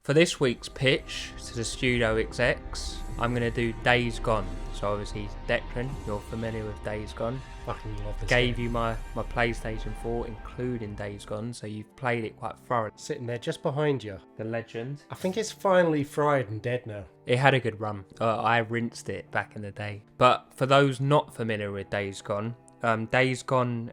For this week's pitch to the studio execs, I'm going to do Days Gone. So obviously, Declan, you're familiar with Days Gone. Fucking love this Gave game. you my PlayStation 4, including Days Gone, so you've played it quite thoroughly. Sitting there just behind you. The legend. I think it's finally fried and dead now. It had a good run. I rinsed it back in the day. But for those not familiar with Days Gone, Days Gone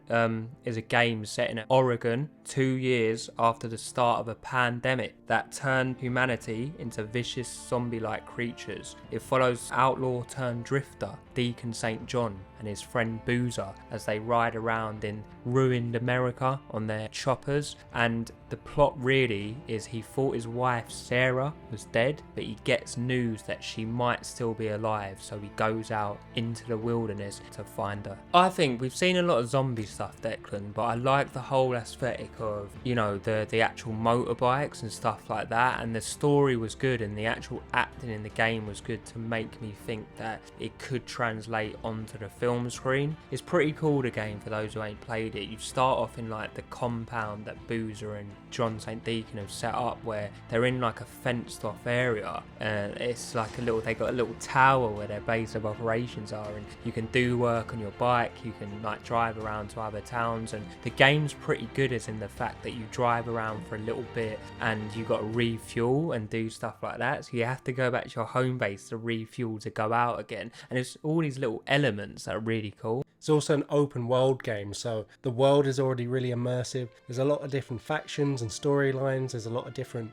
is a game set in Oregon 2 years after the start of a pandemic that turned humanity into vicious zombie-like creatures. It follows outlaw turned drifter Deacon St. John and his friend Boozer as they ride around in ruined America on their choppers, and the plot really is he thought his wife Sarah was dead, but he gets news that she might still be alive, so he goes out into the wilderness to find her. I think we've seen a lot of zombie stuff, Declan, but I like the whole aesthetic of, you know, the actual motorbikes and stuff like that, and the story was good and the actual acting in the game was good to make me think that it could translate onto the film screen. It's pretty cool, the game, for those who ain't played it. You start off in like the compound that Boozer and John St. Deacon have set up, where they're in like a fenced off area, and it's like they got a little tower where their base of operations are, and you can do work on your bike, you can like drive around to other towns, and the game's pretty good as in the fact that you drive around for a little bit and you got to refuel and do stuff like that, so you have to go back to your home base to refuel to go out again, and it's all these little elements that are really cool. It's also an open world game, so the world is already really immersive. There's a lot of different factions and storylines. There's a lot of different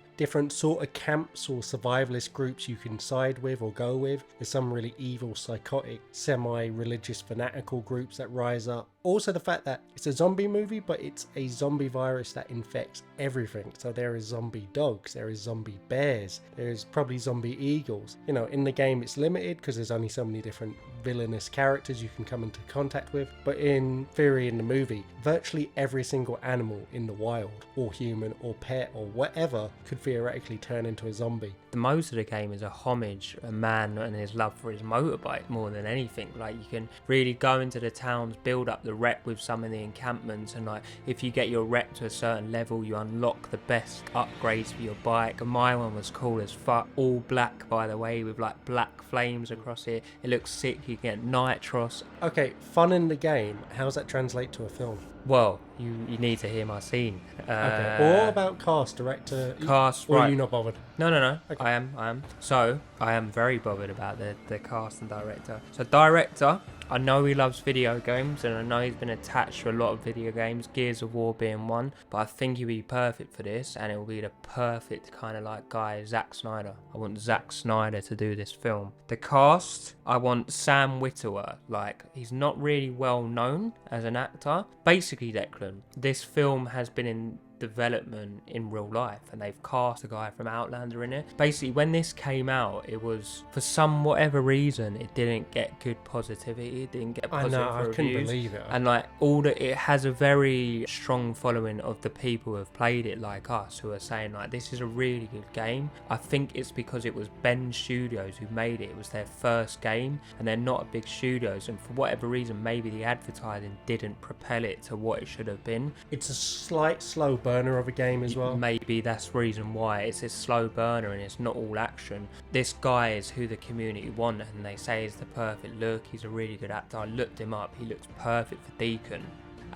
sort of camps or survivalist groups you can side with or go with. There's some really evil, psychotic, semi-religious, fanatical groups that rise up. Also the fact that it's a zombie movie, but it's a zombie virus that infects everything. So there is zombie dogs, there is zombie bears, there is probably zombie eagles. You know, in the game it's limited because there's only so many different villainous characters you can come into contact with. But in theory, in the movie, virtually every single animal in the wild, or human or pet or whatever, could theoretically turn into a zombie. Most of the game is a homage, a man and his love for his motorbike more than anything. Like, you can really go into the towns, build up the rep with some of the encampments, and like if you get your rep to a certain level, you unlock the best upgrades for your bike. And my one was cool as fuck, all black by the way, with like black flames across it. It looks sick. You get nitros. Okay, fun in the game. How does that translate to a film? Well, you need to hear my scene. Okay. What about cast, director? Cast, or right. Are you not bothered? No. Okay. I am. So, I am very bothered about the cast and director. So, director, I know he loves video games, and I know he's been attached to a lot of video games, Gears of War being one, but I think he'll be perfect for this, and it will be the perfect kind of like guy, Zack Snyder. I want Zack Snyder to do this film. The cast, I want Sam Witwer. Like, he's not really well known as an actor. Basically, Declan, this film has been in development in real life, and they've cast a guy from Outlander in it. Basically, when this came out, it was, for some whatever reason, it didn't get good positivity, it didn't get positive I reviews. couldn't believe it. And like it has a very strong following of the people who have played it, like us, who are saying like this is a really good game. I think it's because it was Ben Studios who made it. It was their first game, and they're not a big studios, and for whatever reason, maybe the advertising didn't propel it to what it should have been. It's a slight slow burner of a game as well. Maybe that's the reason why it's a slow burner and it's not all action. This guy is who the community want, and they say is the perfect look. He's a really good actor. I looked him up. He looks perfect for Deacon.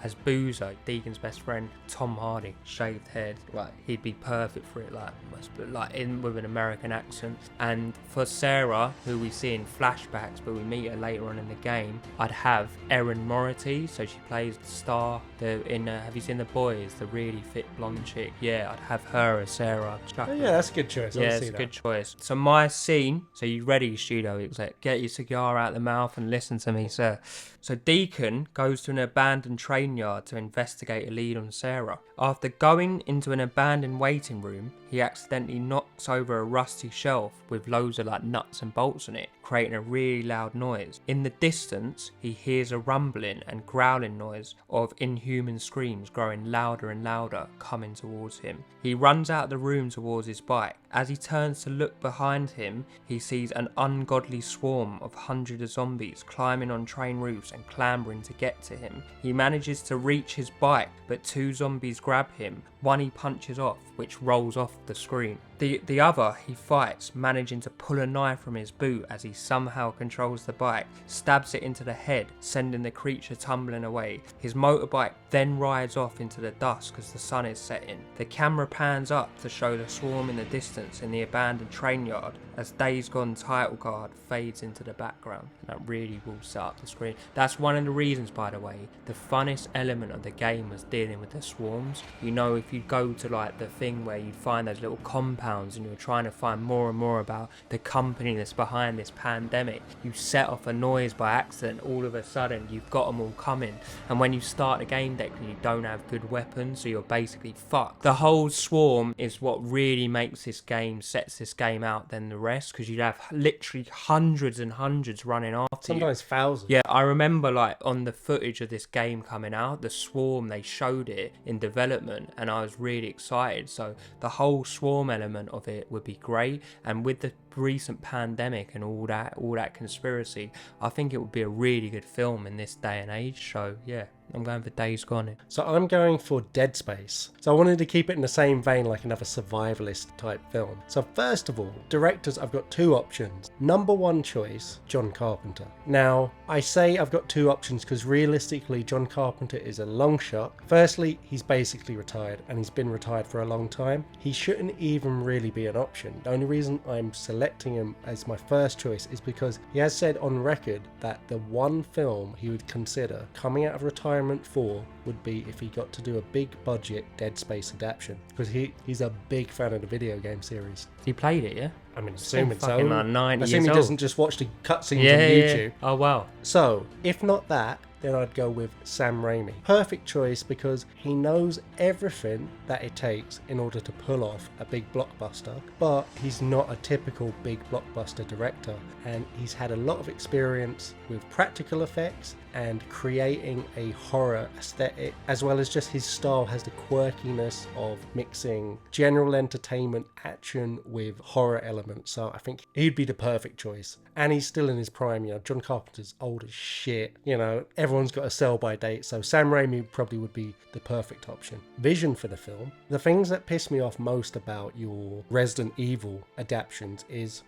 As Boozer, Deacon's best friend, Tom Hardy, shaved head, like he'd be perfect for it, like in with an American accent. And for Sarah, who we see in flashbacks, but we meet her later on in the game, I'd have Erin Moriarty, so she plays the star. Have you seen The Boys, the really fit blonde chick? Yeah, I'd have her as Sarah. Oh, yeah, that's a good choice. Yeah, it's a good choice. So my scene, so you ready, studio exec? Get your cigar out the mouth and listen to me, sir. So Deacon goes to an abandoned train yard to investigate a lead on Sarah. After going into an abandoned waiting room, he accidentally knocks over a rusty shelf with loads of like nuts and bolts on it, creating a really loud noise. In the distance, he hears a rumbling and growling noise of inhuman screams growing louder and louder, coming towards him. He runs out of the room towards his bike. As he turns to look behind him, he sees an ungodly swarm of hundreds of zombies climbing on train roofs and clambering to get to him. He manages to reach his bike, but two zombies grab him. One he punches off, which rolls off the screen. The other, he fights, managing to pull a knife from his boot as he somehow controls the bike, stabs it into the head, sending the creature tumbling away. His motorbike then rides off into the dusk as the sun is setting. The camera pans up to show the swarm in the distance in the abandoned train yard as Days Gone title card fades into the background. And that really will set up the screen. That's one of the reasons, by the way, the funnest element of the game was dealing with the swarms. You know, if you go to like the thing where you find those little compounds and you're trying to find more and more about the company that's behind this pandemic, you set off a noise by accident, all of a sudden you've got them all coming. And when you start the game deck and you don't have good weapons, so you're basically fucked. The whole swarm is what really makes this game, sets this game out than the rest, because you'd have literally hundreds and hundreds running after you. Sometimes thousands. Yeah, I remember like on the footage of this game coming out, the swarm, they showed it in development and I was really excited. So the whole swarm element of it would be great, and with the recent pandemic and all that conspiracy, I think it would be a really good film in this day and age. So yeah, I'm going for Days Gone. So I'm going for Dead Space. So I wanted to keep it in the same vein like another survivalist type film. So first of all, directors, I've got two options. Number one choice, John Carpenter. Now, I say I've got two options because realistically John Carpenter is a long shot. Firstly, he's basically retired and he's been retired for a long time. He shouldn't even really be an option. The only reason I'm selecting him as my first choice is because he has said on record that the one film he would consider coming out of retirement for would be if he got to do a big budget Dead Space adaptation, because he's a big fan of the video game series. He played it, yeah? I mean, assuming so. Fucking like 90 Assume he years doesn't old. just watch the cutscenes on YouTube. Yeah. Oh wow. So, if not that, then I'd go with Sam Raimi. Perfect choice because he knows everything that it takes in order to pull off a big blockbuster, but he's not a typical big blockbuster director, and he's had a lot of experience with practical effects and creating a horror aesthetic, as well as just his style has the quirkiness of mixing general entertainment action with horror elements. So I think he'd be the perfect choice. And he's still in his prime, you know, John Carpenter's old as shit, you know, everyone's got a sell by date, so Sam Raimi probably would be the perfect option. Vision for the film. The things that piss me off most about your Resident Evil adaptions is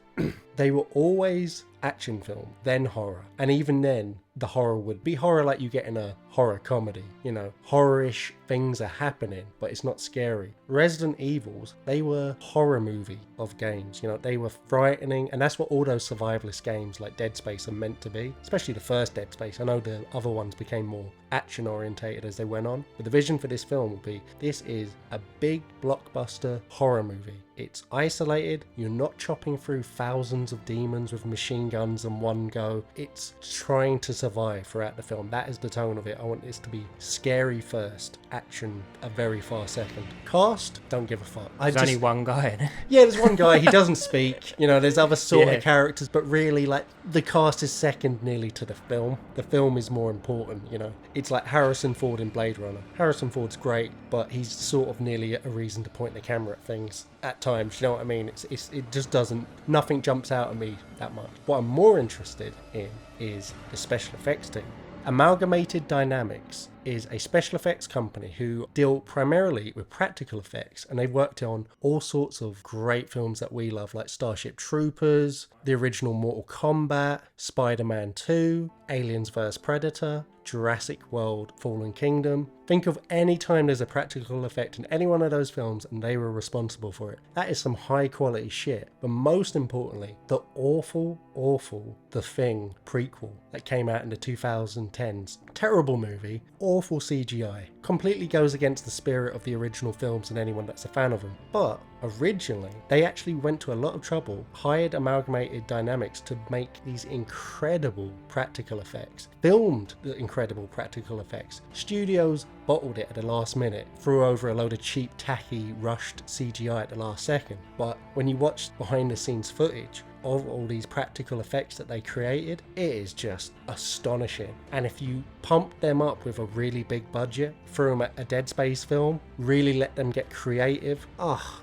they were always action film, then horror. And even then, the horror would be horror like you get in a horror comedy. You know, horror-ish things are happening, but it's not scary. Resident Evils, they were horror movie of games. You know, they were frightening, and that's what all those survivalist games like Dead Space are meant to be. Especially the first Dead Space. I know the other ones became more action-orientated as they went on. But the vision for this film will be, this is a big blockbuster horror movie. It's isolated, you're not chopping through thousands of demons with machine guns in one go. It's trying to survive throughout the film. That is the tone of it. I want this to be scary first, action a very far second. Cast, don't give a fuck. There's only one guy in it. Yeah, there's one guy, he doesn't speak. You know, there's other sort Yeah. of characters, but really, like, the cast is second nearly to the film. The film is more important, you know. It's like Harrison Ford in Blade Runner. Harrison Ford's great, but he's sort of nearly a reason to point the camera at things at times, you know what I mean? It just doesn't, nothing jumps out at me that much. What I'm more interested in is the special effects team. Amalgamated Dynamics is a special effects company who deal primarily with practical effects, and they've worked on all sorts of great films that we love, like Starship Troopers, the original Mortal Kombat, Spider-Man 2, Aliens vs Predator, Jurassic World Fallen Kingdom. Think of any time there's a practical effect in any one of those films and they were responsible for it. That is some high quality shit. But most importantly, the awful The Thing prequel that came out in the 2010s. Terrible movie, awful CGI. Completely goes against the spirit of the original films and anyone that's a fan of them. But originally, they actually went to a lot of trouble, hired Amalgamated Dynamics to make these incredible practical effects, filmed the incredible practical effects. Studios bottled it at the last minute, threw over a load of cheap, tacky, rushed CGI at the last second. But when you watch behind the scenes footage of all these practical effects that they created, it is just astonishing. And if you pumped them up with a really big budget, threw them at a Dead Space film, really let them get creative.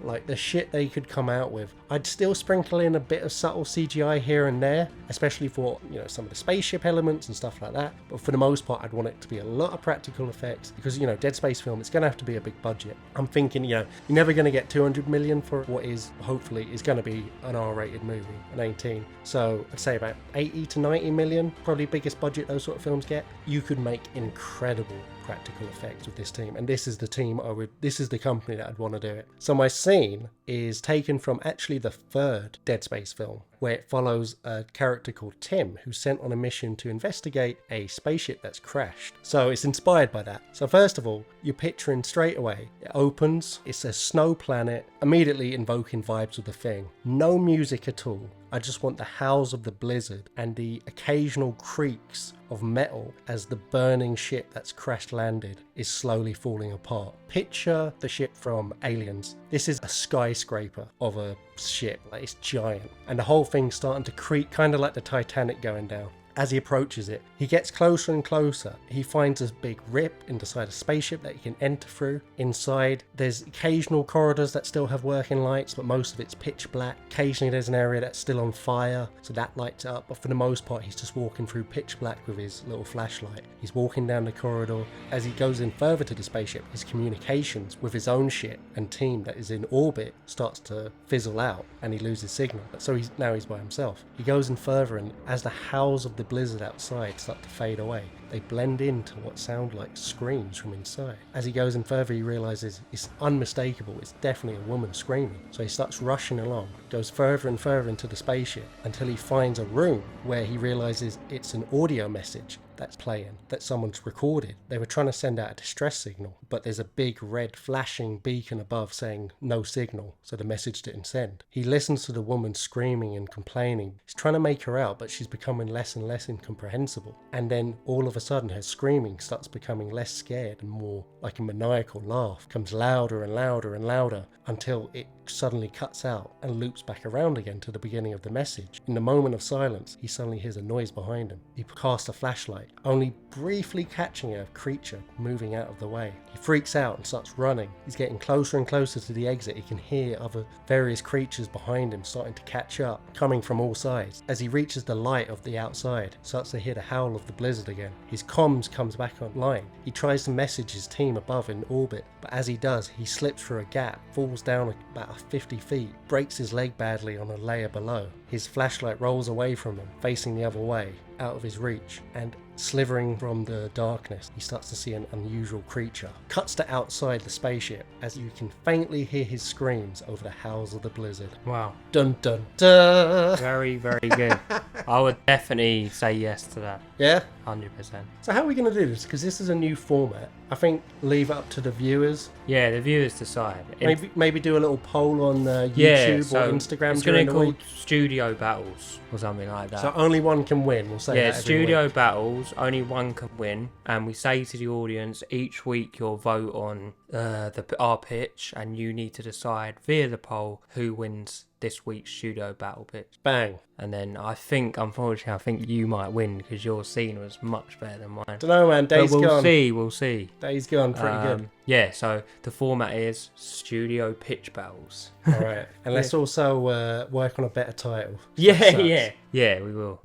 Like the shit they could come out with. I'd still sprinkle in a bit of subtle CGI here and there, especially for, some of the spaceship elements and stuff like that. But for the most part, I'd want it to be a lot of practical effects because, Dead Space film, it's going to have to be a big budget. I'm thinking, you're never going to get 200 million for what is, hopefully, is going to be an R-rated movie, an 18. So I'd say about 80 to 90 million, probably biggest budget those sort of films get. You could make incredible practical effects with this team, and this is the team this is the company that I'd want to do it. So my scene is taken from actually the third Dead Space film, where it follows a character called Tim, who's sent on a mission to investigate a spaceship that's crashed. So it's inspired by that. So first of all, you're picturing straight away, it opens, it's a snow planet, immediately invoking vibes of The Thing. No music at all. I just want the howls of the blizzard and the occasional creaks of metal as the burning ship that's crash landed is slowly falling apart. Picture the ship from Aliens. This is a skyscraper of a ship, like it's giant, and the whole thing's starting to creak, kind of like the Titanic going down. As he approaches it, he gets closer and closer. He finds a big rip in the side of the spaceship that he can enter through. Inside, there's occasional corridors that still have working lights, but most of it's pitch black. Occasionally there's an area that's still on fire, so that lights up, but for the most part he's just walking through pitch black with his little flashlight. He's walking down the corridor. As he goes in further to the spaceship, his communications with his own ship and team that is in orbit starts to fizzle out, and he loses signal. So he's by himself. He goes in further, and as the howls of the blizzard outside start to fade away, they blend into what sound like screams from inside. As he goes in further, he realizes it's unmistakable, it's definitely a woman screaming. So he starts rushing along, goes further and further into the spaceship until he finds a room where he realizes it's an audio message that's playing, that someone's recorded. They were trying to send out a distress signal, but there's a big red flashing beacon above saying no signal, so the message didn't send. He listens to the woman screaming and complaining. He's trying to make her out, but she's becoming less and less incomprehensible. And then all of a sudden her screaming starts becoming less scared and more like a maniacal laugh, comes louder and louder and louder until it suddenly cuts out and loops back around again to the beginning of the message. In the moment of silence, he suddenly hears a noise behind him. He casts a flashlight, only briefly catching a creature moving out of the way. He freaks out and starts running. He's getting closer and closer to the exit. He can hear other various creatures behind him starting to catch up, coming from all sides. As he reaches the light of the outside, starts to hear the howl of the blizzard again. His comms comes back online. He tries to message his team above in orbit, but as he does, he slips through a gap, falls down about 50 feet, breaks his leg badly on a layer below. His flashlight rolls away from him, facing the other way, out of his reach, and slithering from the darkness, he starts to see an unusual creature. Cuts to outside the spaceship as you can faintly hear his screams over the howls of the blizzard. Wow. Dun dun dun! Very, very good. I would definitely say yes to that. Yeah? 100%. So how are we going to do this? Because this is a new format. I think leave it up to the viewers. Yeah, the viewers decide. Maybe do a little poll on YouTube or Instagram it's during going to the be week. called Studio Battles or something like that. So only one can win. We'll say that every Studio week. Battles, only one can win, and we say to the audience each week you'll vote on our pitch, and you need to decide via the poll who wins this week's Studio Battle pitch. Bang. And then unfortunately, I think you might win because your scene was much better than mine. Don't know, man. Days but gone. We'll see. Days gone. Pretty good. Yeah, so the format is Studio Pitch Battles. All right. And let's also work on a better title. Yeah, we will.